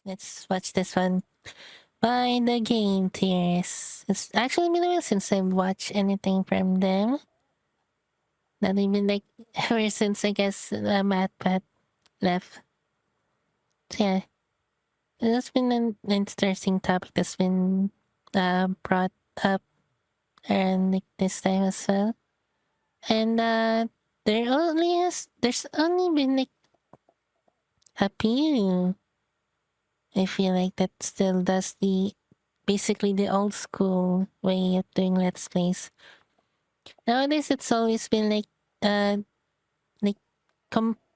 let's watch this one by the Game Theorists. It's actually been a while since I've watched anything from them. Not even like ever since I guess MatPat left. So yeah, it's been an interesting topic that's been brought up around like this time as well. And there's only been like a few. I feel like that still does basically the old school way of doing let's plays. Nowadays it's always been like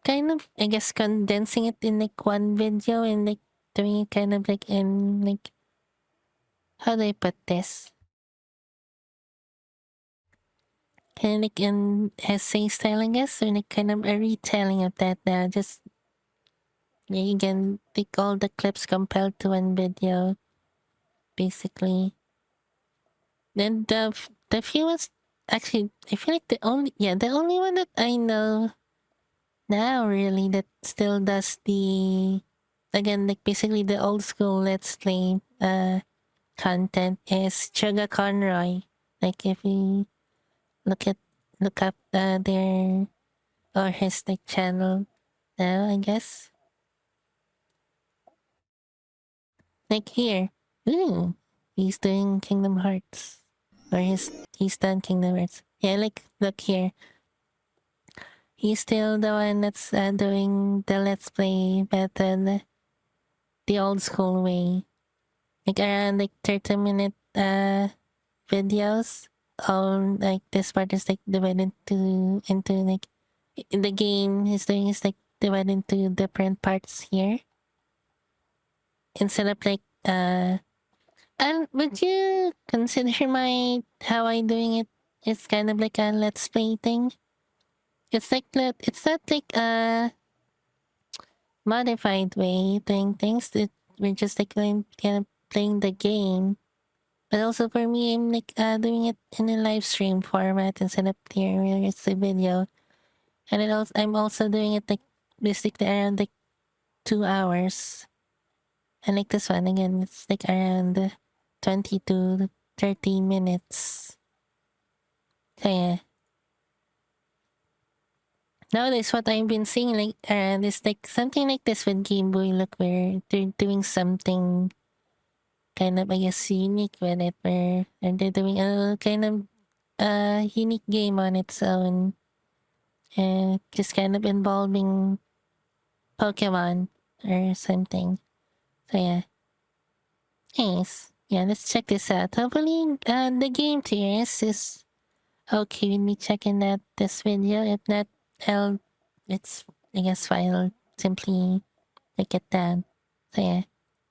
kind of I guess condensing it in like one video and like doing it kind of like in like how do I put this? Kind of like an essay style, I guess, or like kind of a retelling of that now. Just you can take all the clips compiled to one video, basically. Then the few ones actually I feel like the only one that I know now really that still does the again like basically the old school let's play content is Sugar Conroy. Like if you look up their or his like channel now, I guess. Like here. Ooh. He's doing Kingdom Hearts. Or he's done Kingdom Hearts. Yeah, like look here. He's still the one that's doing the let's play method the old school way. Like around like 30-minute videos. All like this part is like divided into like in the game he's doing is like divided into different parts here. Instead of like and would you consider my how I doing it? It's kind of like a let's play thing. It's like it's not like a modified way doing things. That we're just like kind of playing the game. But also for me, I'm like doing it in a live stream format instead of here where it's a video. And I'm also doing it like basically around like 2 hours. And like this one again, it's like around 20 to 30 minutes. So yeah. Nowadays, what I've been seeing like is like something like this with Game Boy. Look, where they're doing something kind of I guess unique with it, where and they're doing a kind of unique game on its own, and just kind of involving Pokemon or something. So yeah, nice. Yeah, let's check this out. Hopefully, the game tiers is okay with me checking out this video. If not, it's I guess fine. I'll simply take it down. So yeah.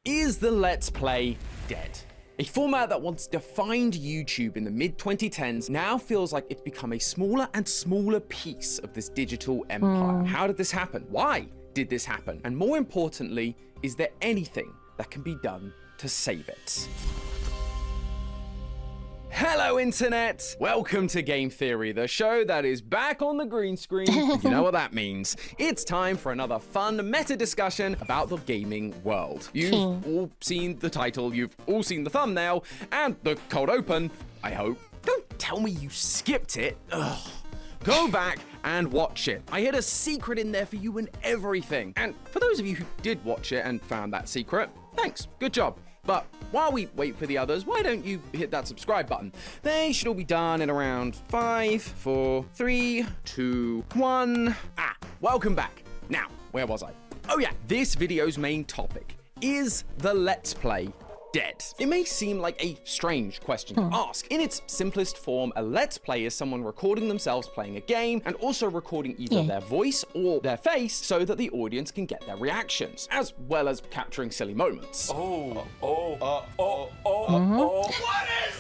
Is the Let's Play dead? A format that once defined YouTube in the mid-2010s now feels like it's become a smaller and smaller piece of this digital empire. How did this happen? Why did this happen? And more importantly, is there anything that can be done to save it? Hello internet! Welcome to Game Theory, the show that is back on the green screen. You know what that means. It's time for another fun meta discussion about the gaming world. You've all seen the title, you've all seen the thumbnail, and the cold open, I hope. Don't tell me you skipped it. Ugh. Go back and watch it. I hid a secret in there for you and everything. And for those of you who did watch it and found that secret, thanks, good job. But while we wait for the others, why don't you hit that subscribe button? They should all be done in around 5, 4, 3, 2, 1. Welcome back. Now, where was I? Oh yeah, this video's main topic is the Let's Play dead? It may seem like a strange question to ask. In its simplest form, a Let's Play is someone recording themselves playing a game and also recording either their voice or their face so that the audience can get their reactions, as well as capturing silly moments. What is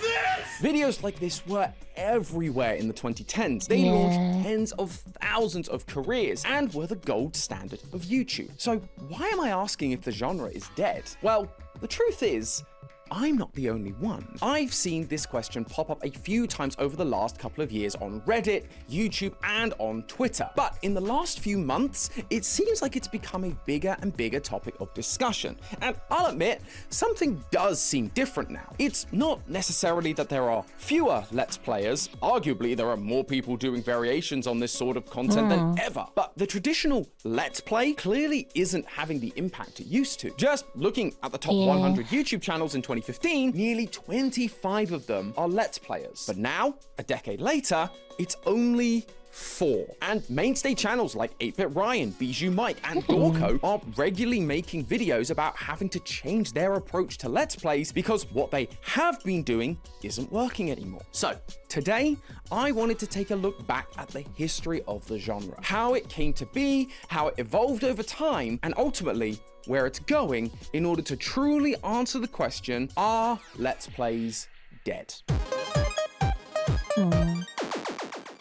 this? Videos like this were everywhere in the 2010s. They launched tens of thousands of careers and were the gold standard of YouTube. So why am I asking if the genre is dead? Well, the truth is, I'm not the only one. I've seen this question pop up a few times over the last couple of years on Reddit, YouTube, and on Twitter. But in the last few months, it seems like it's become a bigger and bigger topic of discussion. And I'll admit, something does seem different now. It's not necessarily that there are fewer Let's Players. Arguably, there are more people doing variations on this sort of content than ever. But the traditional Let's Play clearly isn't having the impact it used to. Just looking at the top 100 YouTube channels in 2015, nearly 25 of them are Let's Players. But now, a decade later, it's only 4. And mainstay channels like 8-Bit Ryan, Bijou Mike, and Gorko are regularly making videos about having to change their approach to Let's Plays because what they have been doing isn't working anymore. So, today, I wanted to take a look back at the history of the genre, how it came to be, how it evolved over time, and ultimately, where it's going in order to truly answer the question, are Let's Plays dead?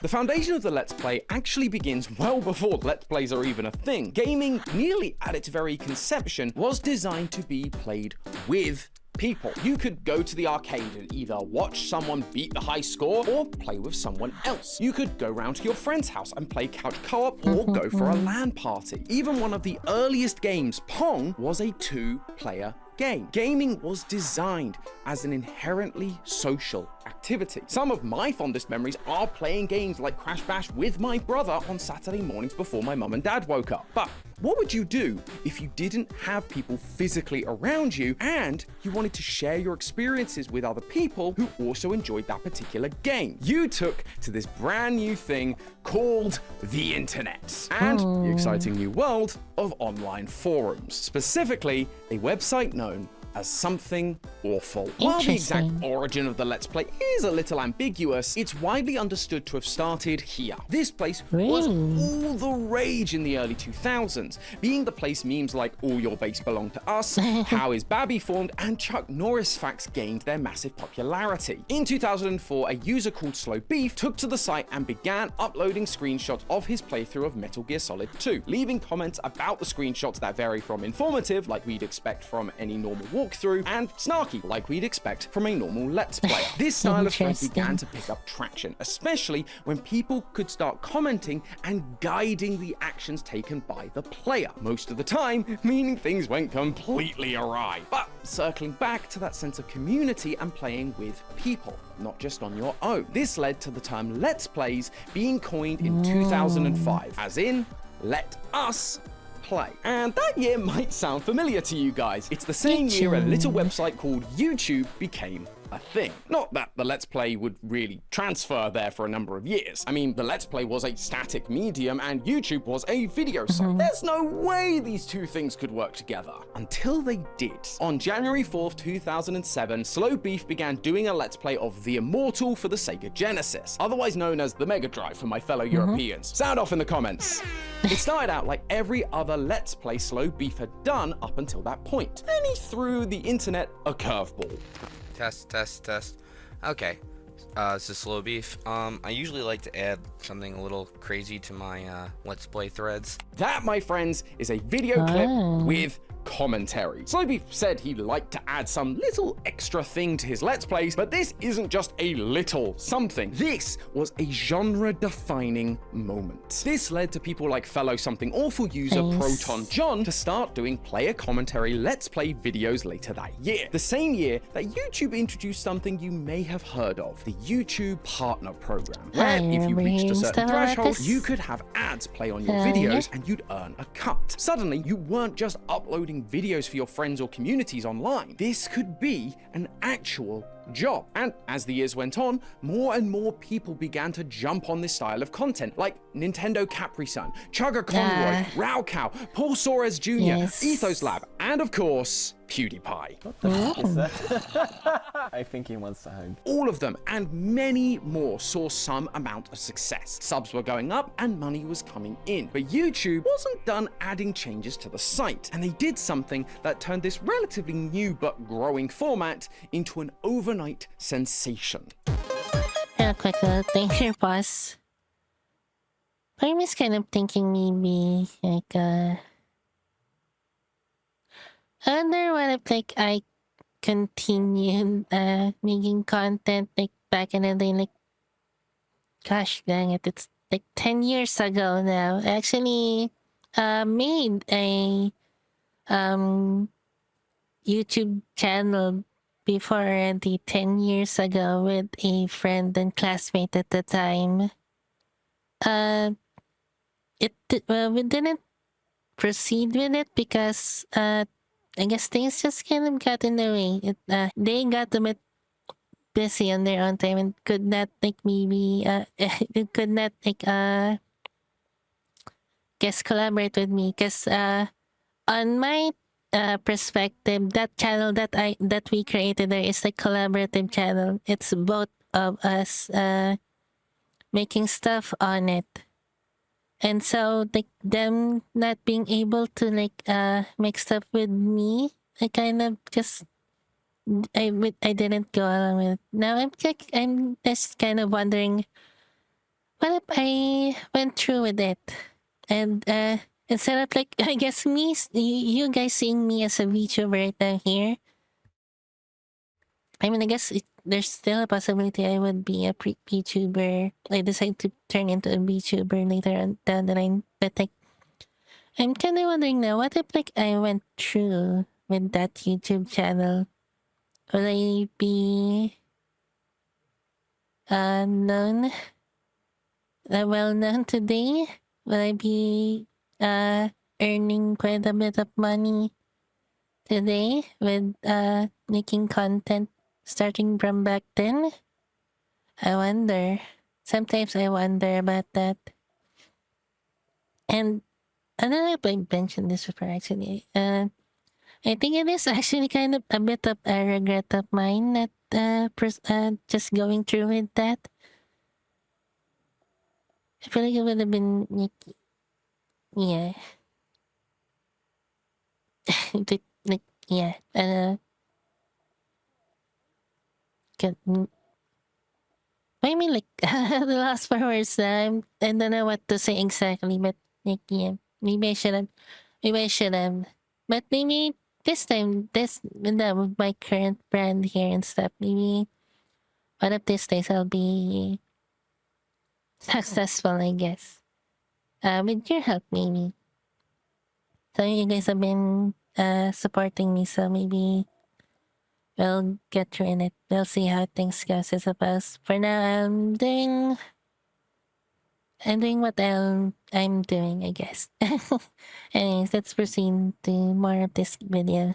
The foundation of the Let's Play actually begins well before Let's Plays are even a thing. Gaming, nearly at its very conception, was designed to be played with people. You could go to the arcade and either watch someone beat the high score or play with someone else. You could go round to your friend's house and play couch co-op or go for a LAN party. Even one of the earliest games, Pong, was a 2-player game. Gaming was designed as an inherently social activity. Some of my fondest memories are playing games like Crash Bash with my brother on Saturday mornings before my mum and dad woke up. But what would you do if you didn't have people physically around you and you wanted to share your experiences with other people who also enjoyed that particular game? You took to this brand new thing called the internet and the exciting new world of online forums, specifically a website known as Something Awful. While the exact origin of the Let's Play is a little ambiguous, it's widely understood to have started here. This place was all the rage in the early 2000s, being the place memes like All Your Base Belong to Us, How Is Babby Formed, and Chuck Norris facts gained their massive popularity. In 2004, a user called Slow Beef took to the site and began uploading screenshots of his playthrough of Metal Gear Solid 2, leaving comments about the screenshots that vary from informative, like we'd expect from any normal walkthrough, and snarky, like we'd expect from a normal Let's Player. This style of thread began to pick up traction, especially when people could start commenting and guiding the actions taken by the player. Most of the time, meaning things went completely awry. But circling back to that sense of community and playing with people, not just on your own. This led to the term Let's Plays being coined in 2005, as in, let us play. And that year might sound familiar to you guys. It's the same year a little website called YouTube became a thing. Not that the Let's Play would really transfer there for a number of years. I mean, the Let's Play was a static medium and YouTube was a video site. There's no way these two things could work together. Until they did. On January 4th, 2007, Slow Beef began doing a Let's Play of The Immortal for the Sega Genesis, otherwise known as the Mega Drive for my fellow Europeans. Sound off in the comments. It started out like every other Let's Play Slow Beef had done up until that point. Then he threw the internet a curveball. Test. Okay. This is Slow Beef. I usually like to add something a little crazy to my Let's Play threads. That, my friends, is a video clip with commentary. Slow Beef said he'd like to add some little extra thing to his Let's Plays, but this isn't just a little something. This was a genre-defining moment. This led to people like fellow Something Awful user Proton John to start doing player commentary Let's Play videos later that year. The same year that YouTube introduced something you may have heard of, the YouTube Partner Program, where if you reached a certain threshold, you could have ads play on your videos and you'd earn a cut. Suddenly, you weren't just uploading videos for your friends or communities online. This could be an actual job. And as the years went on, more and more people began to jump on this style of content, like Nintendo Capri-Sun, Chugger Conroy, Raocow, Paul Soares Jr., Ethos Lab, and of course, PewDiePie. What the heck is that? I think he wants to hug. All of them and many more saw some amount of success. Subs were going up and money was coming in. But YouTube wasn't done adding changes to the site, and they did something that turned this relatively new but growing format into an overnight sensation. Real quick, thank you, boss. Part of me is kind of thinking maybe like I wonder what if like I continued making content like back in the day. Like, gosh dang it, it's like 10 years ago now. I actually made a YouTube channel before already 10 years ago with a friend and classmate at the time. We didn't proceed with it because I guess things just kind of got in the way. They got a bit busy on their own time and could not like maybe it could not like guess collaborate with me because on my perspective, that channel that we created there is a collaborative channel. It's both of us making stuff on it. And so like them not being able to like make stuff with me, I kind of just I didn't go along with it. Now I'm just kind of wondering what if I went through with it and instead of like I guess you guys seeing me as a VTuber right now here. I mean, I guess there's still a possibility I would be a VTuber. I decide to turn into a VTuber later on down the line. But like, I'm kind of wondering now, what if like I went through with that YouTube channel? Would I be known, well known today? Will I be earning quite a bit of money today with making content starting from back then? I wonder. Sometimes I wonder about that. And I don't know if I mentioned this before actually. I think it is actually kind of a bit of a regret of mine that just going through with that. I feel like it would have been like, yeah. like yeah. I mean, like the last 4 hours, I don't know what to say exactly, but like, yeah, maybe I should have, but maybe this time, with my current brand here and stuff, maybe one of these days I'll be successful, I guess. With your help, maybe. So you guys have been supporting me, so maybe we'll get through in it. We'll see how things goes, I suppose. For now, I'm doing what I'm doing, I guess. Anyways, let's proceed to more of this video.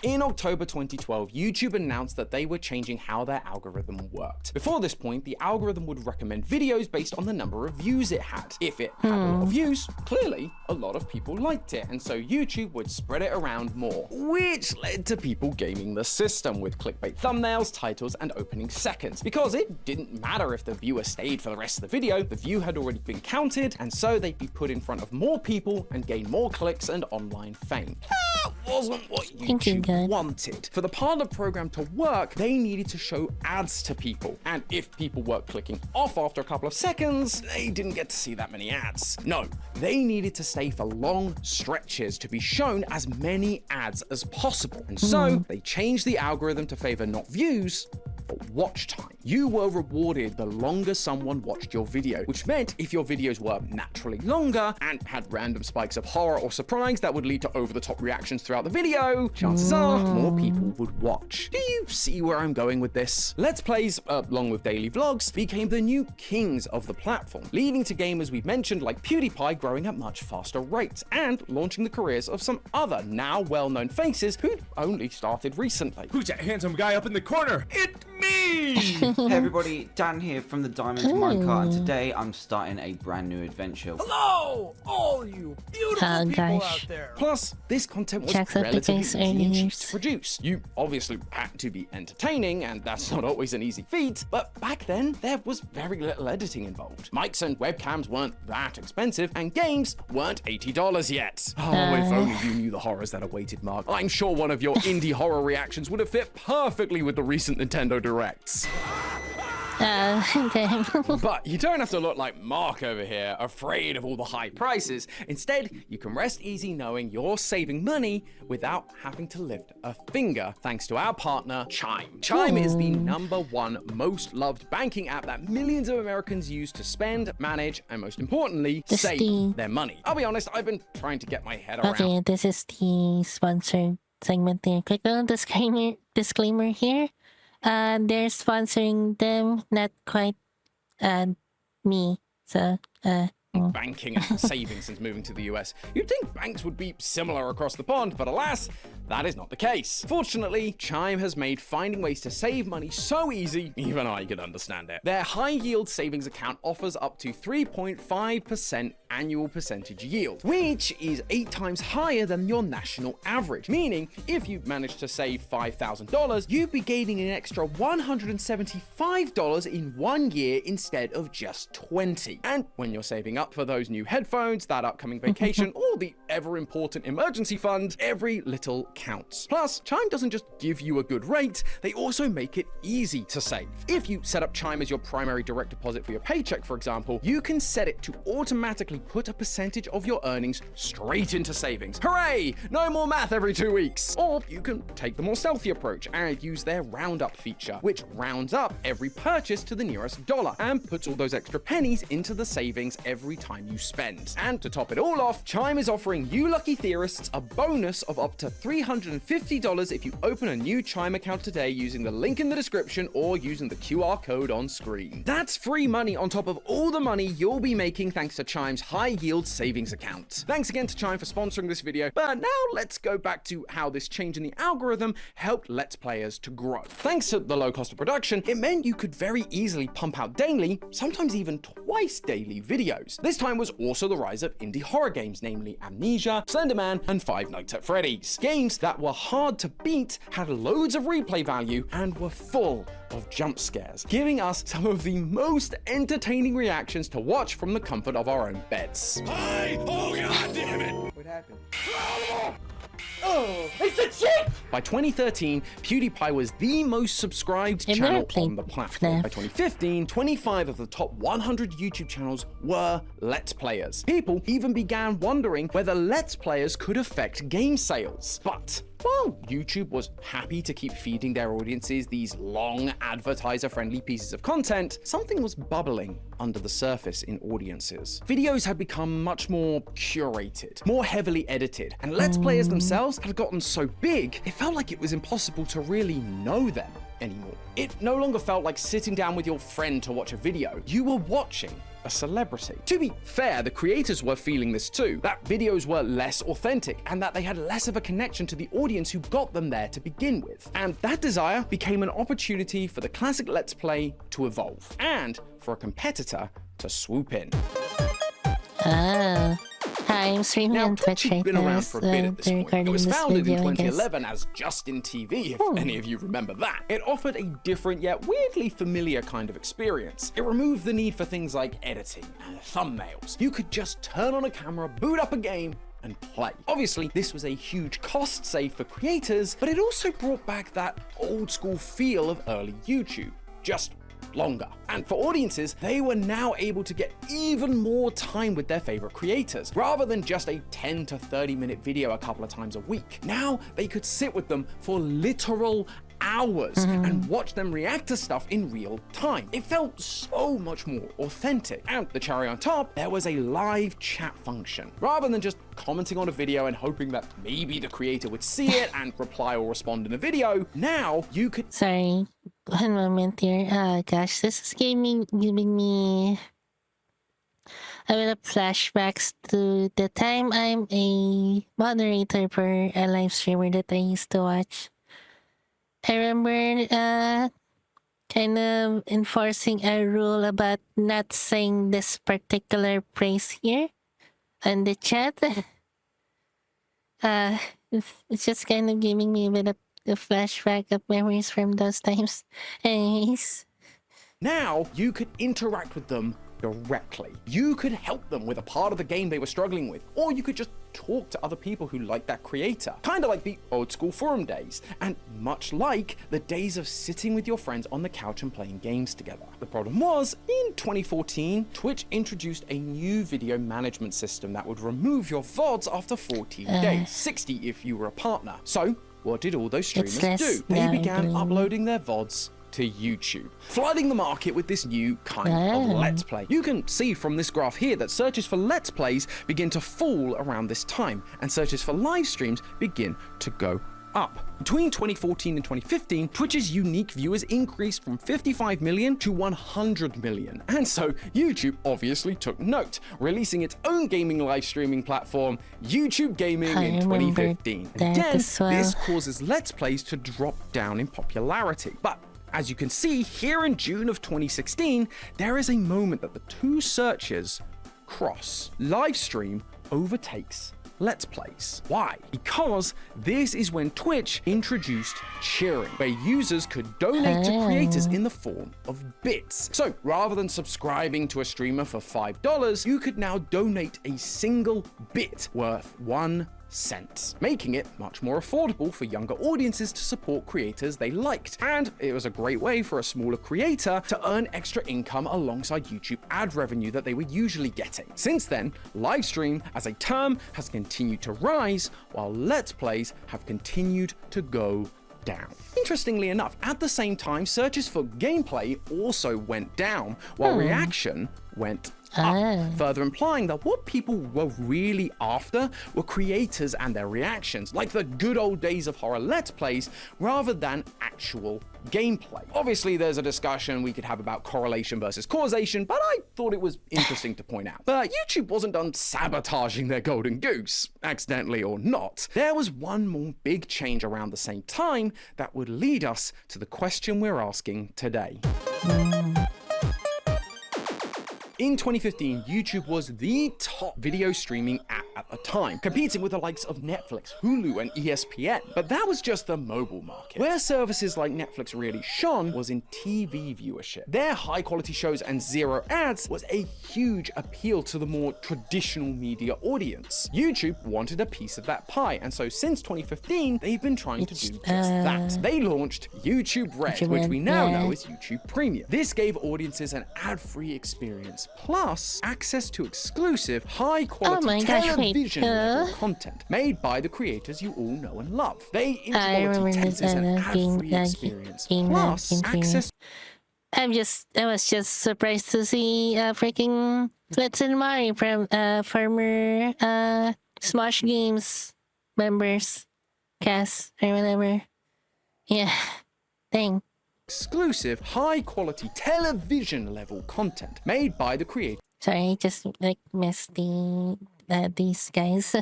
In October 2012, YouTube announced that they were changing how their algorithm worked. Before this point, the algorithm would recommend videos based on the number of views it had. If it had a lot of views, clearly a lot of people liked it, and so YouTube would spread it around more, which led to people gaming the system with clickbait thumbnails, titles, and opening seconds. Because it didn't matter if the viewer stayed for the rest of the video, the view had already been counted, and so they'd be put in front of more people and gain more clicks and online fame. That wasn't what YouTube wanted. For the partner program to work, they needed to show ads to people. And if people were clicking off after a couple of seconds, they didn't get to see that many ads. No, they needed to stay for long stretches to be shown as many ads as possible. And so they changed the algorithm to favor not views, but watch time. You were rewarded the longer someone watched your video, which meant if your videos were naturally longer and had random spikes of horror or surprise that would lead to over-the-top reactions throughout the video, chances are more people would watch. Do you see where I'm going with this? Let's Plays, along with daily vlogs, became the new kings of the platform, leading to gamers we've mentioned like PewDiePie growing at much faster rates and launching the careers of some other now well-known faces who'd only started recently. Who's that handsome guy up in the corner? It's me! Hey everybody, Dan here from the Diamond Minecart, and today I'm starting a brand new adventure. Hello, all you beautiful people out there. Plus, this content was Checks out the relatively face easy and cheap earnings. to produce. You obviously had to be entertaining, and that's not always an easy feat, but back then, there was very little editing involved. Mics and webcams weren't that expensive, and games weren't $80 yet. Oh, if only you knew the horrors that awaited Mark. I'm sure one of your indie horror reactions would have fit perfectly with the recent Nintendo Directs. Damn. But you don't have to look like Mark over here, afraid of all the high prices. Instead, you can rest easy knowing you're saving money without having to lift a finger, thanks to our partner, Chime. Chime is the #1 most loved banking app that millions of Americans use to spend, manage, and most importantly, save their money. I'll be honest, I've been trying to get my head around. Okay, this is the sponsored segment there. Quick little disclaimer here. They're sponsoring them, not quite me. So banking and saving since moving to the US. You'd think banks would be similar across the pond, but alas, that is not the case. Fortunately, Chime has made finding ways to save money so easy, even I could understand it. Their high-yield savings account offers up to 3.5% annual percentage yield, which is 8 times higher than your national average, meaning if you manage to save $5,000, you'd be gaining an extra $175 in 1 year instead of just 20. And when you're saving up for those new headphones, that upcoming vacation, or the ever-important emergency fund, every little counts. Plus, Chime doesn't just give you a good rate, they also make it easy to save. If you set up Chime as your primary direct deposit for your paycheck, for example, you can set it to automatically put a percentage of your earnings straight into savings. Hooray! No more math every 2 weeks. Or you can take the more stealthy approach and use their roundup feature, which rounds up every purchase to the nearest dollar and puts all those extra pennies into the savings every time you spend. And to top it all off, Chime is offering you lucky theorists a bonus of up to $350 if you open a new Chime account today using the link in the description or using the QR code on screen. That's free money on top of all the money you'll be making thanks to Chime's high-yield savings account. Thanks again to Chime for sponsoring this video, but now let's go back to how this change in the algorithm helped Let's Players to grow. Thanks to the low cost of production, it meant you could very easily pump out daily, sometimes even twice daily videos. This time was also the rise of indie horror games, namely Amnesia, Slender Man, and Five Nights at Freddy's. Games that were hard to beat, had loads of replay value, and were full of jump scares, giving us some of the most entertaining reactions to watch from the comfort of our own beds. Hi! Oh, God damn it! What happened? Oh, it's a chick! By 2013, PewDiePie was the most subscribed channel on the platform. By 2015, 25 of the top 100 YouTube channels were Let's Players. People even began wondering whether Let's Players could affect game sales. But while YouTube was happy to keep feeding their audiences these long, advertiser-friendly pieces of content, something was bubbling under the surface in audiences. Videos had become much more curated, more heavily edited, and Let's Players themselves had gotten so big, it felt like it was impossible to really know them anymore. It no longer felt like sitting down with your friend to watch a video. You were watching a celebrity. To be fair, the creators were feeling this too, that videos were less authentic and that they had less of a connection to the audience who got them there to begin with. And that desire became an opportunity for the classic Let's Play to evolve and for a competitor to swoop in. Hi, I'm streaming Now, on Twitch right been now. around for a bit at this point. It was founded in video, 2011 as Justin TV, if any of you remember that. It offered a different yet weirdly familiar kind of experience. It removed the need for things like editing and thumbnails. You could just turn on a camera, boot up a game, and play. Obviously, this was a huge cost save for creators, but it also brought back that old school feel of early YouTube. Just longer. And for audiences, they were now able to get even more time with their favorite creators, rather than just a 10 to 30 minute video a couple of times a week. Now they could sit with them for literal hours and watch them react to stuff in real time. It felt so much more authentic. And the cherry on top, there was a live chat function. Rather than just commenting on a video and hoping that maybe the creator would see it and reply or respond in a video, now you could... Sorry, one moment here. Gosh, this is giving me a bit of flashbacks to the time I'm a moderator for a live streamer that I used to watch. I remember kind of enforcing a rule about not saying this particular phrase here on the chat. It's just kind of giving me a bit of a flashback of memories from those times. Anyways. Now you could interact with them directly. You could help them with a part of the game they were struggling with, or you could just talk to other people who like that creator. Kind of like the old school forum days, and much like the days of sitting with your friends on the couch and playing games together. The problem was, in 2014, Twitch introduced a new video management system that would remove your VODs after 14 days, 60 if you were a partner. So, what did all those streamers do? They began uploading their VODs to YouTube, flooding the market with this new kind of Let's Play. You can see from this graph here that searches for Let's Plays begin to fall around this time, and searches for live streams begin to go up. Between 2014 and 2015, Twitch's unique viewers increased from 55 million to 100 million. And so YouTube obviously took note, releasing its own gaming live streaming platform, YouTube Gaming, in 2015. Again, this causes Let's Plays to drop down in popularity. But as you can see here in June of 2016, there is a moment that the two searches cross. Livestream overtakes Let's Plays. Why? Because this is when Twitch introduced cheering, where users could donate to creators in the form of bits. So rather than subscribing to a streamer for $5, you could now donate a single bit worth 1 cent, making it much more affordable for younger audiences to support creators they liked. And it was a great way for a smaller creator to earn extra income alongside YouTube ad revenue that they were usually getting. Since then, livestream as a term has continued to rise, while Let's Plays have continued to go down. Interestingly enough, at the same time, searches for gameplay also went down, while reaction went up, further implying that what people were really after were creators and their reactions, like the good old days of horror Let's Plays, rather than actual gameplay. Obviously, there's a discussion we could have about correlation versus causation, but I thought it was interesting to point out. But YouTube wasn't done sabotaging their golden goose, accidentally or not. There was one more big change around the same time that would lead us to the question we're asking today. In 2015, YouTube was the top video streaming app at the time, competing with the likes of Netflix, Hulu, and ESPN. But that was just the mobile market. Where services like Netflix really shone was in TV viewership. Their high-quality shows and zero ads was a huge appeal to the more traditional media audience. YouTube wanted a piece of that pie, and so since 2015, they've been trying to do just that. They launched YouTube Red, which we now know as YouTube Premium. This gave audiences an ad-free experience, plus access to exclusive, high-quality television level content made by the creators you all know and love. They introduced an ad-free experience, plus access. I was just surprised to see freaking Let's and Mari from former Smash Games members, cast or whatever. Yeah, dang. Exclusive, high-quality television level content made by the creator. Sorry, I just like missed these guys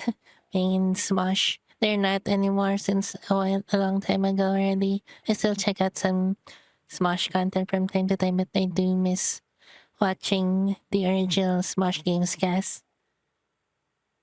in Smash. They're not anymore since a long time ago already. I still check out some Smash content from time to time, but I do miss watching the original Smash Games cast.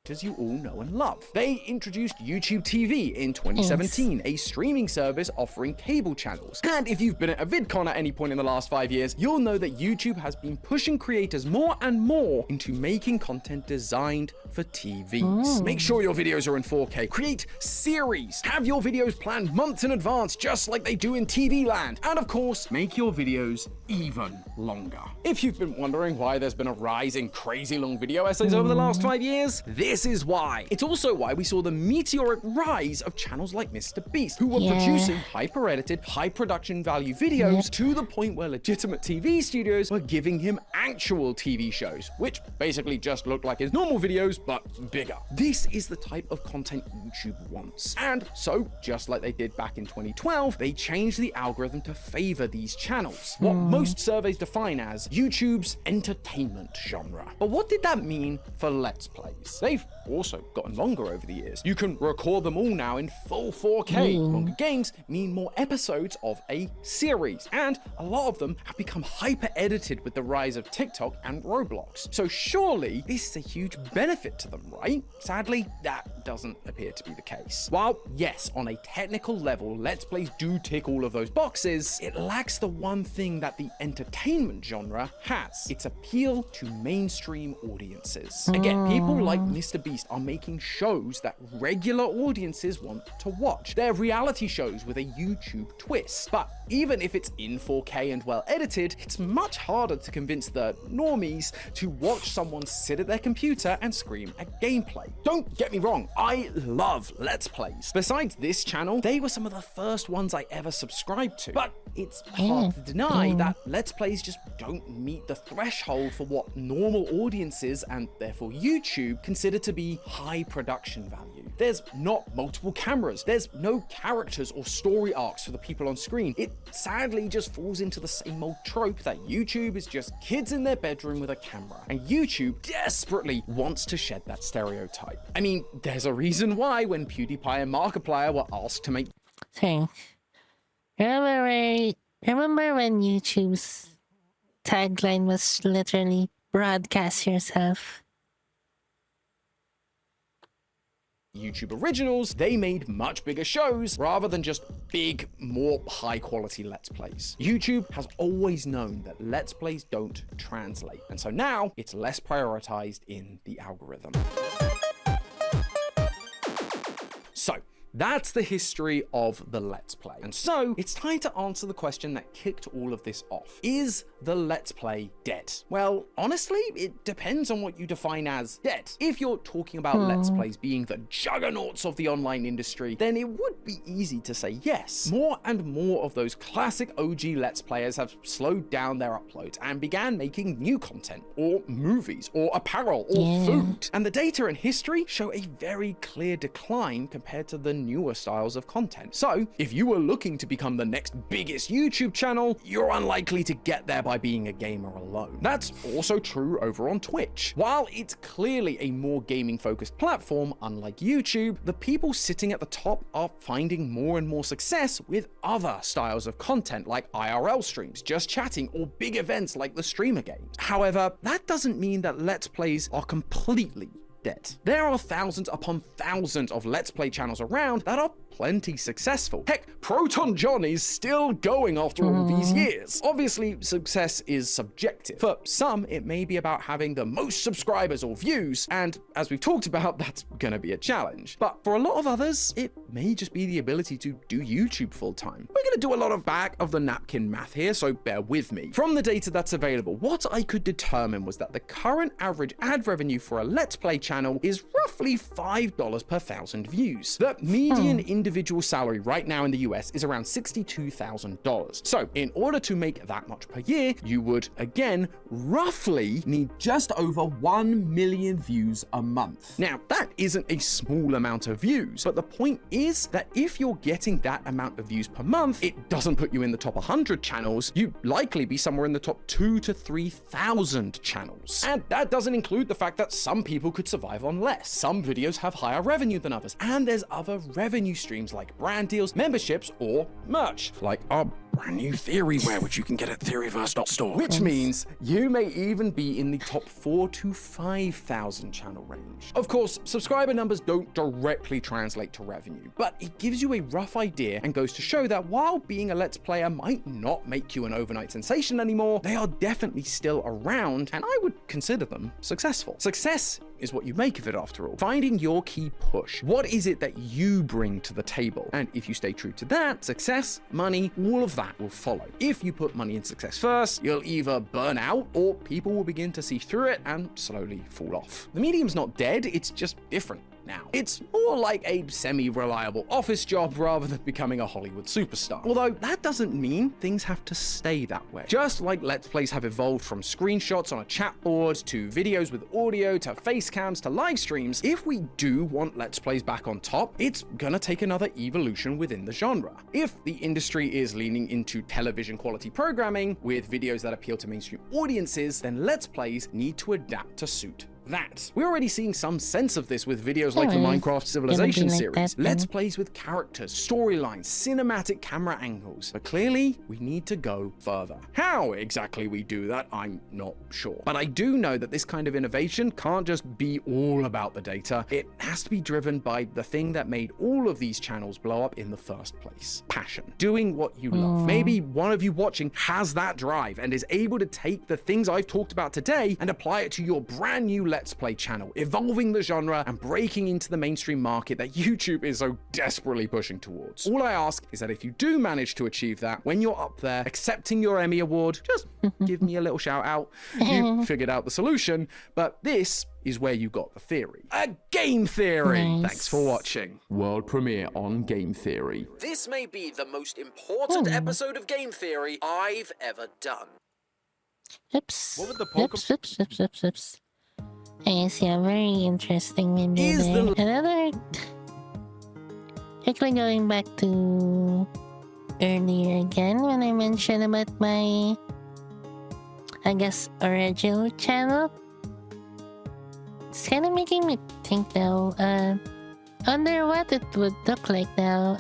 As you all know and love. They introduced YouTube TV in 2017, a streaming service offering cable channels. And if you've been at a VidCon at any point in the last 5 years, you'll know that YouTube has been pushing creators more and more into making content designed for TVs. Make sure your videos are in 4K. Create series. Have your videos planned months in advance, just like they do in TV land. And of course, make your videos even longer. If you've been wondering why there's been a rise in crazy long video essays over the last 5 years, this is why. It's also why we saw the meteoric rise of channels like Mr. Beast, who were producing hyper-edited, high-production value videos to the point where legitimate TV studios were giving him actual TV shows, which basically just looked like his normal videos, but bigger. This is the type of content YouTube wants. And so, just like they did back in 2012, they changed the algorithm to favor these channels, what most surveys define as YouTube's entertainment genre. But what did that mean for Let's Plays? They they've also gotten longer over the years. You can record them all now in full 4K. Longer games mean more episodes of a series, and a lot of them have become hyper edited with the rise of TikTok and Roblox. So surely this is a huge benefit to them, right? Sadly, that doesn't appear to be the case. While yes, on a technical level, Let's Plays do tick all of those boxes, it lacks the one thing that the entertainment genre has: its appeal to mainstream audiences. Again, people like MrBeast are making shows that regular audiences want to watch. They're reality shows with a YouTube twist. But even if it's in 4K and well edited, it's much harder to convince the normies to watch someone sit at their computer and scream at gameplay. Don't get me wrong, I love Let's Plays. Besides this channel, they were some of the first ones I ever subscribed to. But it's hard to deny that Let's Plays just don't meet the threshold for what normal audiences, and therefore YouTube, consider to be high production value. There's not multiple cameras, there's no characters or story arcs for the people on screen. It sadly just falls into the same old trope that YouTube is just kids in their bedroom with a camera, and YouTube desperately wants to shed that stereotype. I mean, there's a reason why when PewDiePie and Markiplier were asked to make Remember when YouTube's tagline was literally broadcast yourself? YouTube originals, they made much bigger shows rather than just big, more high quality Let's Plays. YouTube has always known that Let's Plays don't translate, and so now it's less prioritized in the algorithm. So, that's the history of the Let's Play. And so, it's time to answer the question that kicked all of this off. Is the Let's Play dead? Well, honestly, it depends on what you define as dead. If you're talking about Let's Plays being the juggernauts of the online industry, then it would be easy to say yes. More and more of those classic OG Let's Players have slowed down their uploads and began making new content, or movies, or apparel, or food. And the data and history show a very clear decline compared to the newer styles of content. So, if you were looking to become the next biggest YouTube channel, you're unlikely to get there by being a gamer alone. That's also true over on Twitch. While it's clearly a more gaming-focused platform, unlike YouTube, the people sitting at the top are finding more and more success with other styles of content like IRL streams, just chatting, or big events like the streamer games. However, that doesn't mean that Let's Plays are completely dead. There are thousands upon thousands of Let's Play channels around that are plenty successful. Heck, Proton John is still going after all these years. Obviously, success is subjective. For some, it may be about having the most subscribers or views, and as we've talked about, that's gonna be a challenge. But for a lot of others, it may just be the ability to do YouTube full time. We're gonna do a lot of back of the napkin math here, so bear with me. From the data that's available, what I could determine was that the current average ad revenue for a Let's Play channel is roughly $5 per 1,000 views. The median individual salary right now in the US is around $62,000. So in order to make that much per year, you would again roughly need just over 1 million views a month. Now that isn't a small amount of views, but the point is that if you're getting that amount of views per month, it doesn't put you in the top 100 channels. You'd likely be somewhere in the top 2,000 to 3,000 channels. And that doesn't include the fact that some people could survive on less. Some videos have higher revenue than others, and there's other revenue streams like brand deals, memberships, or merch, like our brand new Theoryware, which you can get at theoryverse.store. Which means you may even be in the top 4,000 to 5,000 channel range. Of course, subscriber numbers don't directly translate to revenue, but it gives you a rough idea and goes to show that while being a Let's Player might not make you an overnight sensation anymore, they are definitely still around, and I would consider them successful. Success is what you make of it after all. Finding your key push. What is it that you bring to the table? And if you stay true to that, success, money, all of that will follow. If you put money and success first, you'll either burn out or people will begin to see through it and slowly fall off. The medium's not dead, it's just different now. It's more like a semi-reliable office job rather than becoming a Hollywood superstar. Although that doesn't mean things have to stay that way. Just like Let's Plays have evolved from screenshots on a chat board to videos with audio to face cams to live streams, if we do want Let's Plays back on top, it's gonna take another evolution within the genre. If the industry is leaning into television quality programming with videos that appeal to mainstream audiences, then Let's Plays need to adapt to suit that. We're already seeing some sense of this with videos like the Anyway, Minecraft Civilization like series. that, Let's then. plays with characters, storylines, cinematic camera angles. But clearly, we need to go further. How exactly we do that, I'm not sure. But I do know that this kind of innovation can't just be all about the data. It has to be driven by the thing that made all of these channels blow up in the first place. Passion. Doing what you love. Maybe one of you watching has that drive and is able to take the things I've talked about today and apply it to your brand new Let's Play channel, evolving the genre and breaking into the mainstream market that YouTube is so desperately pushing towards. All I ask is that if you do manage to achieve that, when you're up there accepting your Emmy award, just give me a little shout out. You figured out the solution, but this is where you got the theory. A game theory! Nice. Thanks for watching. World premiere on Game Theory. This may be the most important episode of Game Theory I've ever done. Oops. What would the Oops. Yes, yeah, very interesting video Is there. the- Another... Quickly going back to earlier again when I mentioned about my, I guess, original channel. It's kind of making me think now, wonder what it would look like now,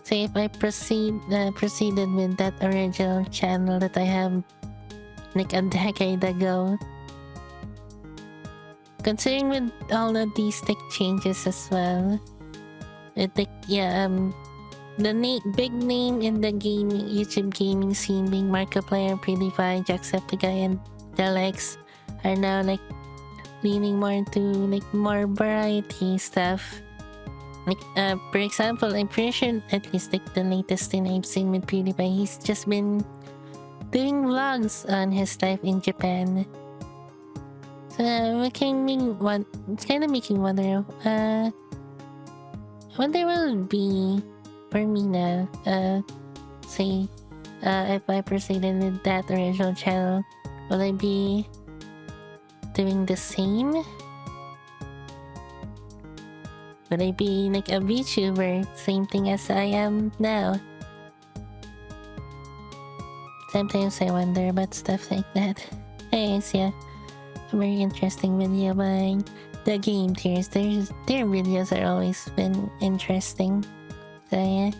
say if I proceeded with that original channel that I have like a decade ago. Considering with all of these tech changes as well, the big name in the YouTube gaming scene being Markiplier, PewDiePie, Jacksepticeye, and the likes are now like leaning more into like more variety stuff. Like for example, I'm pretty sure at least like the latest thing I've seen with PewDiePie, he's just been doing vlogs on his life in Japan. So it's kind of making wonder. I wonder what it would be for me now. Say, if I proceeded with that original channel, will I be doing the same? Would I be like a VTuber, same thing as I am now? Sometimes I wonder about stuff like that. Anyways, yeah, a very interesting video by the Game Theorists. Their videos are always been interesting. So yeah.